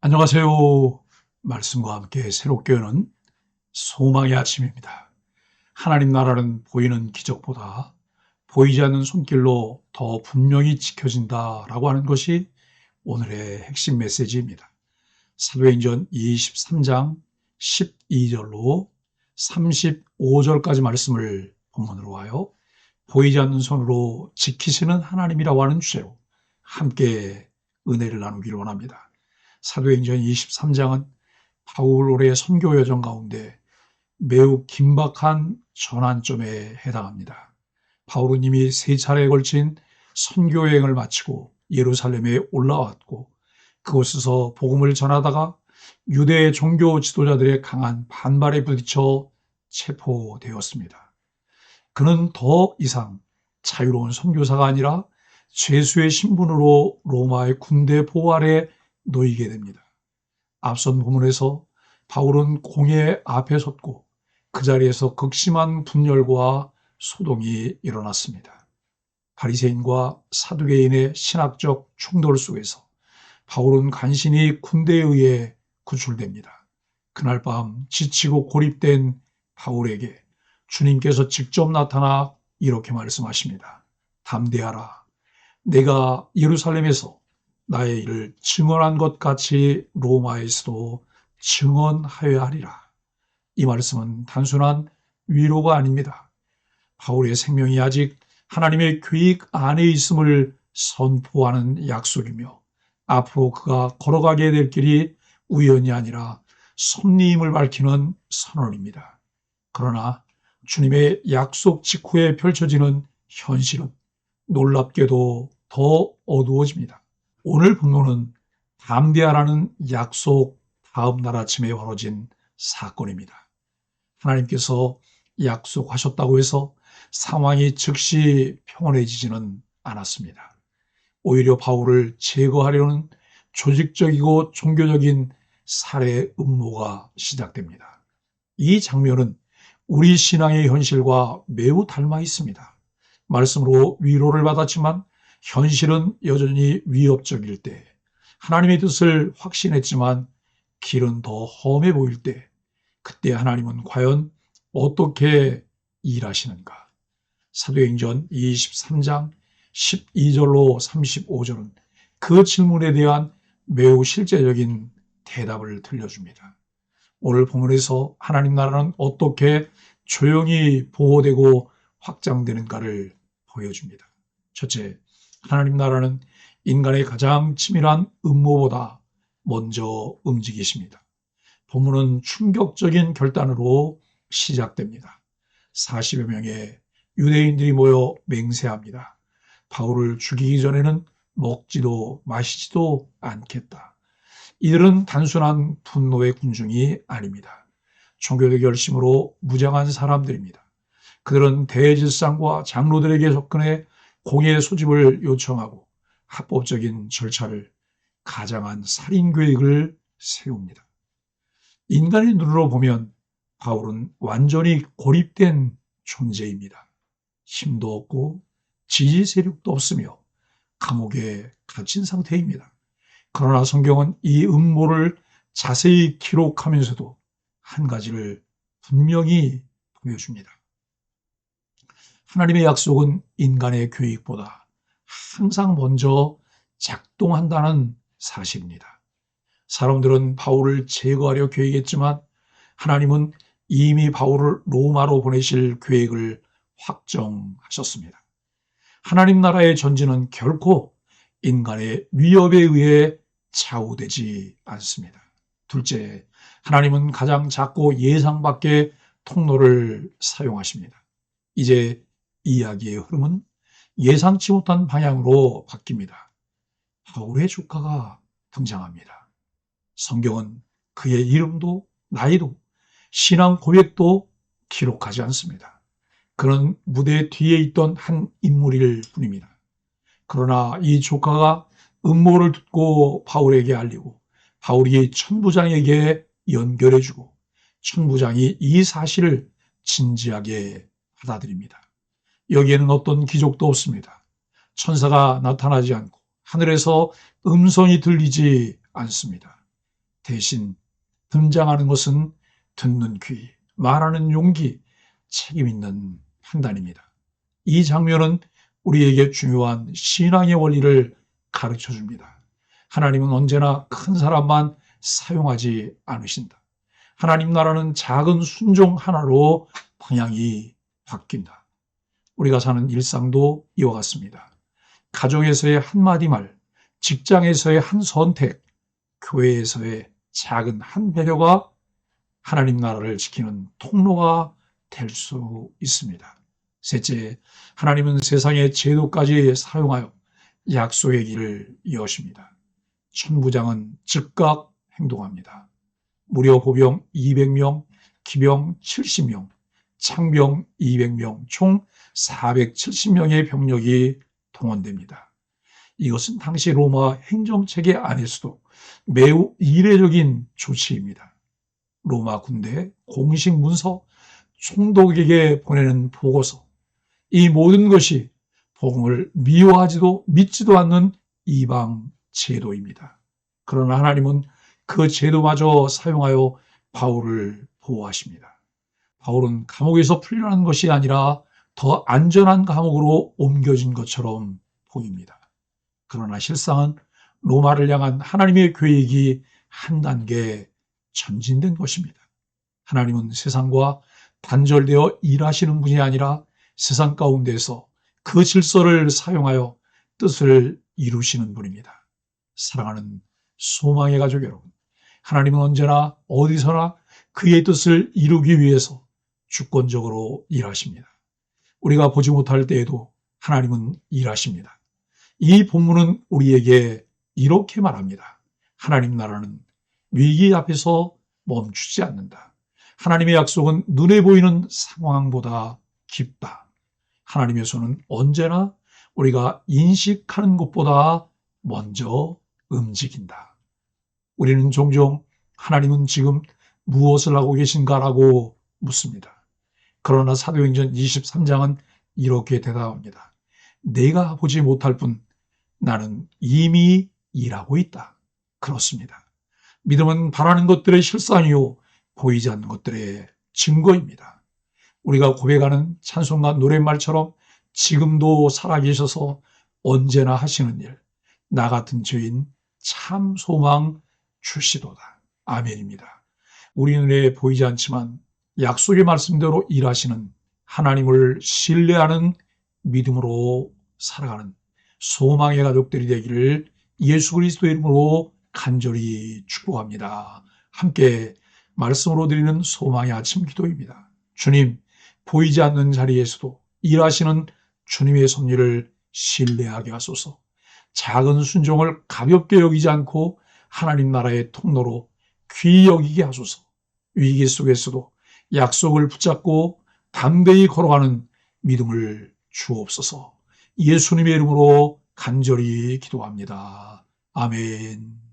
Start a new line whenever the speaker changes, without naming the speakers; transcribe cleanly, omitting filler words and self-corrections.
안녕하세요. 말씀과 함께 새롭게 여는 소망의 아침입니다. 하나님 나라는 보이는 기적보다 보이지 않는 손길로 더 분명히 지켜진다라고 하는 것이 오늘의 핵심 메시지입니다. 사도행전 23장 12절로 35절까지 말씀을 본문으로 하여 보이지 않는 손으로 지키시는 하나님이라고 하는 주제로 함께 은혜를 나누기를 원합니다. 사도행전 23장은 바울의 선교 여정 가운데 매우 긴박한 전환점에 해당합니다. 바울은 이미 3차례에 걸친 선교 여행을 마치고 예루살렘에 올라왔고 그곳에서 복음을 전하다가 유대 종교 지도자들의 강한 반발에 부딪혀 체포되었습니다. 그는 더 이상 자유로운 선교사가 아니라 죄수의 신분으로 로마의 군대 보호 아래 놓이게 됩니다. 앞선 본문에서 바울은 공회 앞에 섰고 그 자리에서 극심한 분열과 소동이 일어났습니다. 바리새인과 사두개인의 신학적 충돌 속에서 바울은 간신히 군대에 의해 구출됩니다. 그날 밤 지치고 고립된 바울에게 주님께서 직접 나타나 이렇게 말씀하십니다. 담대하라. 내가 예루살렘에서 나의 일을 증언한 것 같이 로마에서도 증언하여야 하리라. 이 말씀은 단순한 위로가 아닙니다. 바울의 생명이 아직 하나님의 계획 안에 있음을 선포하는 약속이며 앞으로 그가 걸어가게 될 길이 우연이 아니라 섭리임을 밝히는 선언입니다. 그러나 주님의 약속 직후에 펼쳐지는 현실은 놀랍게도 더 어두워집니다. 오늘 본문은 담대하라는 약속 다음 날 아침에 벌어진 사건입니다. 하나님께서 약속하셨다고 해서 상황이 즉시 평온해지지는 않았습니다. 오히려 바울을 제거하려는 조직적이고 종교적인 살해 음모가 시작됩니다. 이 장면은 우리 신앙의 현실과 매우 닮아 있습니다. 말씀으로 위로를 받았지만 현실은 여전히 위협적일 때, 하나님의 뜻을 확신했지만 길은 더 험해 보일 때, 그때 하나님은 과연 어떻게 일하시는가? 사도행전 23장 12절로 35절은 그 질문에 대한 매우 실제적인 대답을 들려줍니다. 오늘 본문에서 하나님 나라는 어떻게 조용히 보호되고 확장되는가를 보여줍니다. 첫째, 하나님 나라는 인간의 가장 치밀한 음모보다 먼저 움직이십니다. 본문은 충격적인 결단으로 시작됩니다. 40여 명의 유대인들이 모여 맹세합니다. 바울을 죽이기 전에는 먹지도 마시지도 않겠다. 이들은 단순한 분노의 군중이 아닙니다. 종교적 열심으로 무장한 사람들입니다. 그들은 대제사장과 장로들에게 접근해 공예 소집을 요청하고 합법적인 절차를 가장한 살인 계획을 세웁니다. 인간의 눈으로 보면 바울은 완전히 고립된 존재입니다. 힘도 없고 지지 세력도 없으며 감옥에 갇힌 상태입니다. 그러나 성경은 이 음모를 자세히 기록하면서도 한 가지를 분명히 보여줍니다. 하나님의 약속은 인간의 계획보다 항상 먼저 작동한다는 사실입니다. 사람들은 바울을 제거하려 계획했지만 하나님은 이미 바울을 로마로 보내실 계획을 확정하셨습니다. 하나님 나라의 전진은 결코 인간의 위협에 의해 좌우되지 않습니다. 둘째, 하나님은 가장 작고 예상 밖의 통로를 사용하십니다. 이제 이야기의 흐름은 예상치 못한 방향으로 바뀝니다. 바울의 조카가 등장합니다. 성경은 그의 이름도 나이도 신앙 고백도 기록하지 않습니다. 그는 무대 뒤에 있던 한 인물일 뿐입니다. 그러나 이 조카가 음모를 듣고 바울에게 알리고 바울이 천부장에게 연결해주고 천부장이 이 사실을 진지하게 받아들입니다. 여기에는 어떤 기적도 없습니다. 천사가 나타나지 않고 하늘에서 음성이 들리지 않습니다. 대신 등장하는 것은 듣는 귀, 말하는 용기, 책임 있는 판단입니다. 이 장면은 우리에게 중요한 신앙의 원리를 가르쳐 줍니다. 하나님은 언제나 큰 사람만 사용하지 않으신다. 하나님 나라는 작은 순종 하나로 방향이 바뀐다. 우리가 사는 일상도 이와 같습니다. 가정에서의 한마디 말, 직장에서의 한 선택, 교회에서의 작은 한 배려가 하나님 나라를 지키는 통로가 될 수 있습니다. 셋째, 하나님은 세상의 제도까지 사용하여 약속의 길을 여십니다. 천부장은 즉각 행동합니다. 무려 보병 200명, 기병 70명, 창병 200명, 총 470명의 병력이 동원됩니다. 이것은 당시 로마 행정체계 안에서도 매우 이례적인 조치입니다. 로마 군대 공식 문서, 총독에게 보내는 보고서, 이 모든 것이 복음을 미워하지도 믿지도 않는 이방 제도입니다. 그러나 하나님은 그 제도마저 사용하여 바울을 보호하십니다. 바울은 감옥에서 풀려난 것이 아니라 더 안전한 감옥으로 옮겨진 것처럼 보입니다. 그러나 실상은 로마를 향한 하나님의 계획이 한 단계 전진된 것입니다. 하나님은 세상과 단절되어 일하시는 분이 아니라 세상 가운데서 그 질서를 사용하여 뜻을 이루시는 분입니다. 사랑하는 소망의 가족 여러분, 하나님은 언제나 어디서나 그의 뜻을 이루기 위해서 주권적으로 일하십니다. 우리가 보지 못할 때에도 하나님은 일하십니다. 이 본문은 우리에게 이렇게 말합니다. 하나님 나라는 위기 앞에서 멈추지 않는다. 하나님의 약속은 눈에 보이는 상황보다 깊다. 하나님의 손은 언제나 우리가 인식하는 것보다 먼저 움직인다. 우리는 종종 하나님은 지금 무엇을 하고 계신가라고 묻습니다. 그러나 사도행전 23장은 이렇게 대답합니다. 내가 보지 못할 뿐 나는 이미 일하고 있다. 그렇습니다. 믿음은 바라는 것들의 실상이요 보이지 않는 것들의 증거입니다. 우리가 고백하는 찬송가 노랫말처럼 지금도 살아계셔서 언제나 하시는 일, 나 같은 죄인 참 소망 주시도다. 아멘입니다. 우리 눈에 보이지 않지만 약속의 말씀대로 일하시는 하나님을 신뢰하는 믿음으로 살아가는 소망의 가족들이 되기를 예수 그리스도의 이름으로 간절히 축복합니다. 함께 말씀으로 드리는 소망의 아침 기도입니다. 주님, 보이지 않는 자리에서도 일하시는 주님의 섭리를 신뢰하게 하소서. 작은 순종을 가볍게 여기지 않고 하나님 나라의 통로로 귀히 여기게 하소서. 위기 속에서도 약속을 붙잡고 담대히 걸어가는 믿음을 주옵소서. 예수님의 이름으로 간절히 기도합니다. 아멘.